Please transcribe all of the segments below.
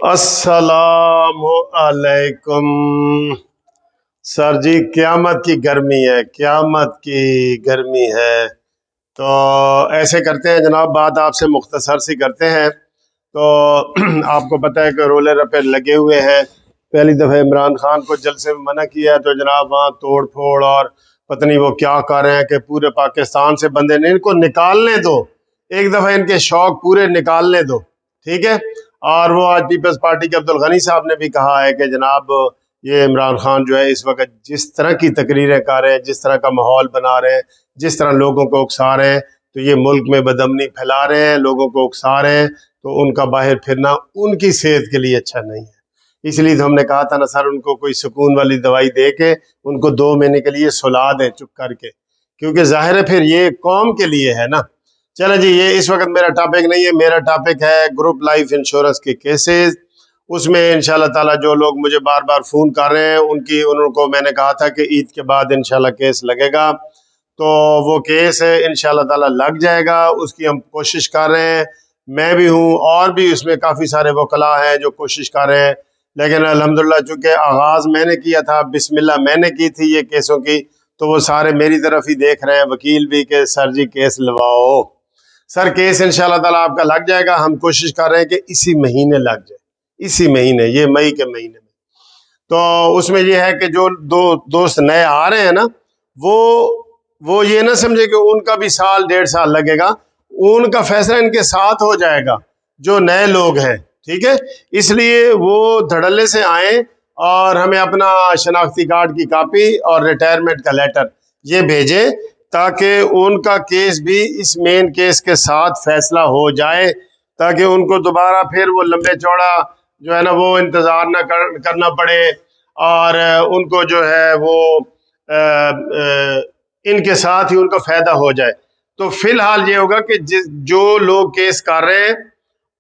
अस्सलामु अलैकुम। सर जी, क़यामत की गर्मी है, क़यामत की गर्मी है। तो ऐसे करते हैं जनाब, बात आपसे मुख्तसर सी करते हैं। तो आपको पता है कि रोले रप्पे लगे हुए हैं। पहली दफ़ा इमरान खान को जलसे में मना किया तो जनाब वहाँ तोड़ फोड़ और पता नहीं वो क्या कर रहे हैं कि पूरे पाकिस्तान से बंदे नहीं, इनको निकालने दो, एक दफ़ा इनके शौक पूरे निकालने दो, ठीक है। और वो आज पीपल्स पार्टी के अब्दुल गनी साहब ने भी कहा है कि जनाब ये इमरान खान जो है इस वक्त जिस तरह की तकरीरें कर रहे हैं, जिस तरह का माहौल बना रहे हैं, जिस तरह लोगों को उकसा रहे हैं, तो ये मुल्क में बदअमनी फैला रहे हैं, लोगों को उकसा रहे हैं, तो उनका बाहर फिरना उनकी सेहत के लिए अच्छा नहीं है। इसलिए तो हमने कहा था ना सर, उनको कोई सुकून वाली दवाई दे के उनको 2 महीने के लिए सुला दें चुप करके, क्योंकि जाहिर है फिर ये कौम के लिए है ना। चलो जी, ये इस वक्त मेरा टॉपिक नहीं है। मेरा टॉपिक है ग्रुप लाइफ इंश्योरेंस के केसेस। उसमें इंशाल्लाह ताला जो लोग मुझे बार बार फ़ोन कर रहे हैं उनको मैंने कहा था कि ईद के बाद इंशाल्लाह केस लगेगा, तो वो केस है इंशाल्लाह ताला लग जाएगा। उसकी हम कोशिश कर रहे हैं, मैं भी हूँ और भी उसमें काफ़ी सारे वकला हैं जो कोशिश कर रहे हैं। लेकिन अल्हम्दुलिल्लाह चूँकि आगाज़ मैंने किया था, बिस्मिल्लाह मैंने की थी ये केसों की, तो वो सारे मेरी तरफ ही देख रहे हैं, वकील भी, कि सर जी केस लवाओ। सर केस इंशाल्लाह ताला आपका लग जाएगा। हम कोशिश कर रहे हैं कि इसी महीने लग जाए, इसी महीने, ये मई के महीने में। तो उसमें ये है कि जो दो दोस्त नए आ रहे हैं ना, वो ये ना समझे कि उनका भी साल 1.5 साल लगेगा, उनका फैसला इनके साथ हो जाएगा जो नए लोग हैं, ठीक है। इसलिए वो धड़ल्ले से आए और हमें अपना शनाख्ती कार्ड की कापी और रिटायरमेंट का लेटर ये भेजें, ताकि उनका केस भी इस मेन केस के साथ फैसला हो जाए, ताकि उनको दोबारा फिर वो लंबे चौड़ा जो है ना वो इंतज़ार ना करना पड़े, और उनको जो है वो इनके साथ ही उनका फ़ायदा हो जाए। तो फिलहाल ये होगा कि जो लोग केस कर रहे हैं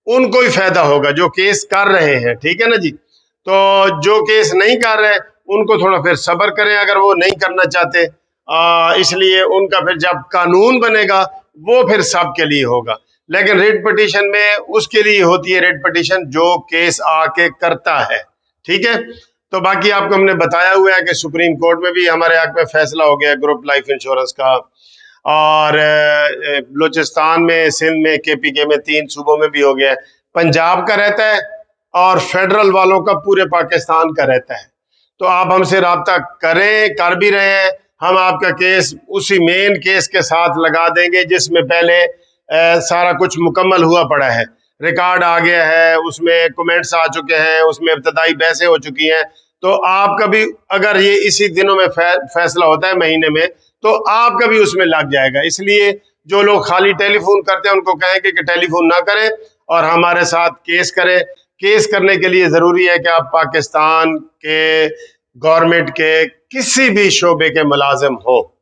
उनको ही फ़ायदा होगा, जो केस कर रहे हैं, ठीक है ना जी। तो जो केस नहीं कर रहे उनको थोड़ा फिर सब्र करें, अगर वो नहीं करना चाहते। इसलिए उनका फिर जब कानून बनेगा वो फिर सबके लिए होगा। लेकिन रेट पटिशन में उसके लिए होती है रेट पटिशन जो केस आके करता है, ठीक है। तो बाकी आपको हमने बताया हुआ है कि सुप्रीम कोर्ट में भी हमारे हक में फैसला हो गया ग्रुप लाइफ इंश्योरेंस का, और बलूचिस्तान में, सिंध में, KPK में, 3 सूबों में भी हो गया है। पंजाब का रहता है और फेडरल वालों का पूरे पाकिस्तान का रहता है। तो आप हमसे रब्ता करें, कर भी रहे हैं। हम आपका केस उसी मेन केस के साथ लगा देंगे जिसमें पहले सारा कुछ मुकम्मल हुआ पड़ा है, रिकॉर्ड आ गया है, उसमें कमेंट्स आ चुके हैं, उसमें इब्तदाई बहसें हो चुकी हैं। तो आपका भी अगर ये इसी दिनों में फैसला होता है महीने में, तो आपका भी उसमें लग जाएगा। इसलिए जो लोग खाली टेलीफोन करते हैं उनको कहेंगे कि टेलीफोन ना करें और हमारे साथ केस करें। केस करने के लिए ज़रूरी है कि आप पाकिस्तान के गवर्नमेंट के किसी भी शोबे के मुलाजिम हो,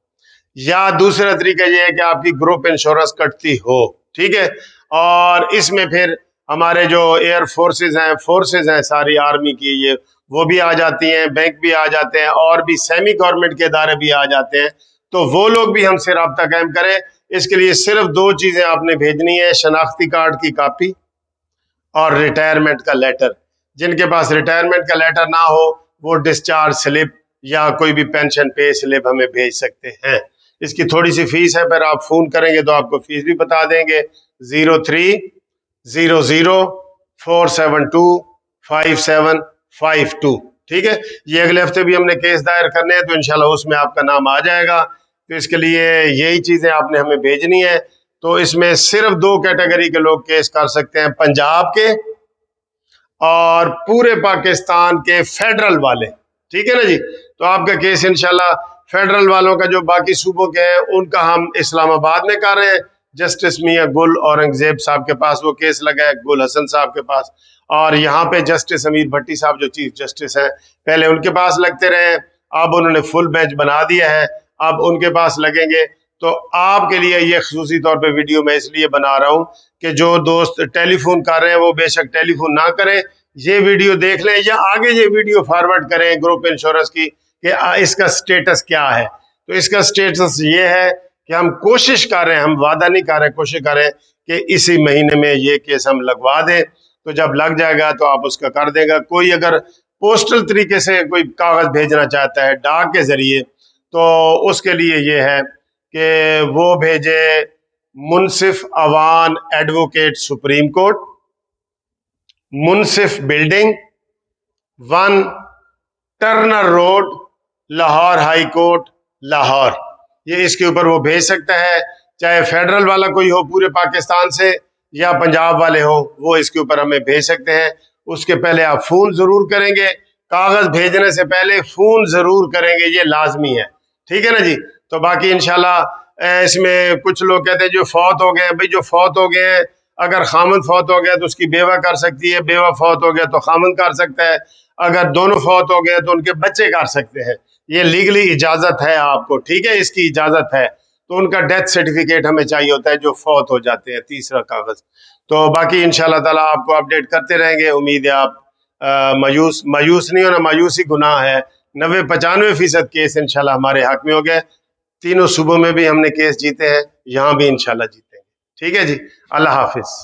या दूसरा तरीका यह है कि आपकी ग्रुप इंश्योरेंस कटती हो, ठीक है। और इसमें फिर हमारे जो एयर फोर्सेस हैं सारी आर्मी की, ये वो भी आ जाती हैं, बैंक भी आ जाते हैं, और भी सेमी गवर्नमेंट के इदारे भी आ जाते हैं। तो वो लोग भी हमसे रब्ता कायम करें। इसके लिए सिर्फ 2 चीज़ें आपने भेजनी है, शनाख्ती कार्ड की कापी और रिटायरमेंट का लेटर। जिनके पास रिटायरमेंट का लेटर ना हो वो डिस्चार्ज स्लिप या कोई भी पेंशन पे स्लिप हमें भेज सकते हैं। इसकी थोड़ी सी फीस है, पर आप फ़ोन करेंगे तो आपको फीस भी बता देंगे। 0300472552, ठीक है। ये अगले हफ्ते भी हमने केस दायर करने हैं, तो इंशाल्लाह उसमें आपका नाम आ जाएगा। तो इसके लिए यही चीज़ें आपने हमें भेजनी है। तो इसमें सिर्फ 2 कैटेगरी के लोग केस कर सकते हैं, पंजाब के और पूरे पाकिस्तान के फेडरल वाले, ठीक है ना जी। तो आपका केस इंशाल्लाह फेडरल वालों का जो बाकी सूबों के हैं उनका हम इस्लामाबाद में कर रहे हैं। जस्टिस मियां गुल औरंगजेब साहब के पास वो केस लगा है, गुल हसन साहब के पास। और यहाँ पे जस्टिस अमीर भट्टी साहब जो चीफ जस्टिस हैं, पहले उनके पास लगते रहे, अब उन्होंने फुल बेंच बना दिया है, अब उनके पास लगेंगे। तो आपके लिए ये खसूसी तौर पे वीडियो मैं इसलिए बना रहा हूँ कि जो दोस्त टेलीफोन कर रहे हैं वो बेशक टेलीफोन ना करें, ये वीडियो देख लें या आगे ये वीडियो फॉरवर्ड करें ग्रुप इंश्योरेंस की कि इसका स्टेटस क्या है। तो इसका स्टेटस ये है कि हम कोशिश कर रहे हैं, हम वादा नहीं कर रहे, कोशिश कर रहे हैं कि इसी महीने में ये केस हम लगवा दें, तो जब लग जाएगा तो आप उसका कर देगा। कोई अगर पोस्टल तरीके से कोई कागज भेजना चाहता है डाक के जरिए, तो उसके लिए ये है कि वो भेजे Munsif Awan advocate Supreme Court, Munsif building 1 Turner Road, Lahore high court, Lahore. ये इसके ऊपर वो भेज सकता है, चाहे फेडरल वाला कोई हो पूरे पाकिस्तान से या पंजाब वाले हो, वो इसके ऊपर हमें भेज सकते हैं। उसके पहले आप फोन जरूर करेंगे, कागज भेजने से पहले फोन जरूर करेंगे, ये लाजमी है, ठीक है ना जी। तो बाकी इंशाल्लाह इसमें कुछ लोग कहते हैं जो फौत हो गए हैं, भाई जो फौत हो गए हैं, अगर खामद फौत हो गया तो उसकी बेवा कर सकती है, बेवा फौत हो गया तो खामद कर सकता है, अगर दोनों फौत हो गए तो उनके बच्चे कर सकते हैं। ये लीगली इजाजत है आपको, ठीक है, इसकी इजाजत है। तो उनका डेथ सर्टिफिकेट हमें चाहिए होता है जो फौत हो जाते हैं, तीसरा कागज। तो बाकी इंशाल्लाह ताला आपको अपडेट करते रहेंगे। उम्मीद है आप मायूस नहीं होना, मायूसी गुनाह है। 90-95% केस इंशाल्लाह हमारे हक में हो गए। तीनों सूबों में भी हमने केस जीते हैं, यहाँ भी इंशाल्लाह जीतेंगे, ठीक है जी। अल्लाह हाफिज।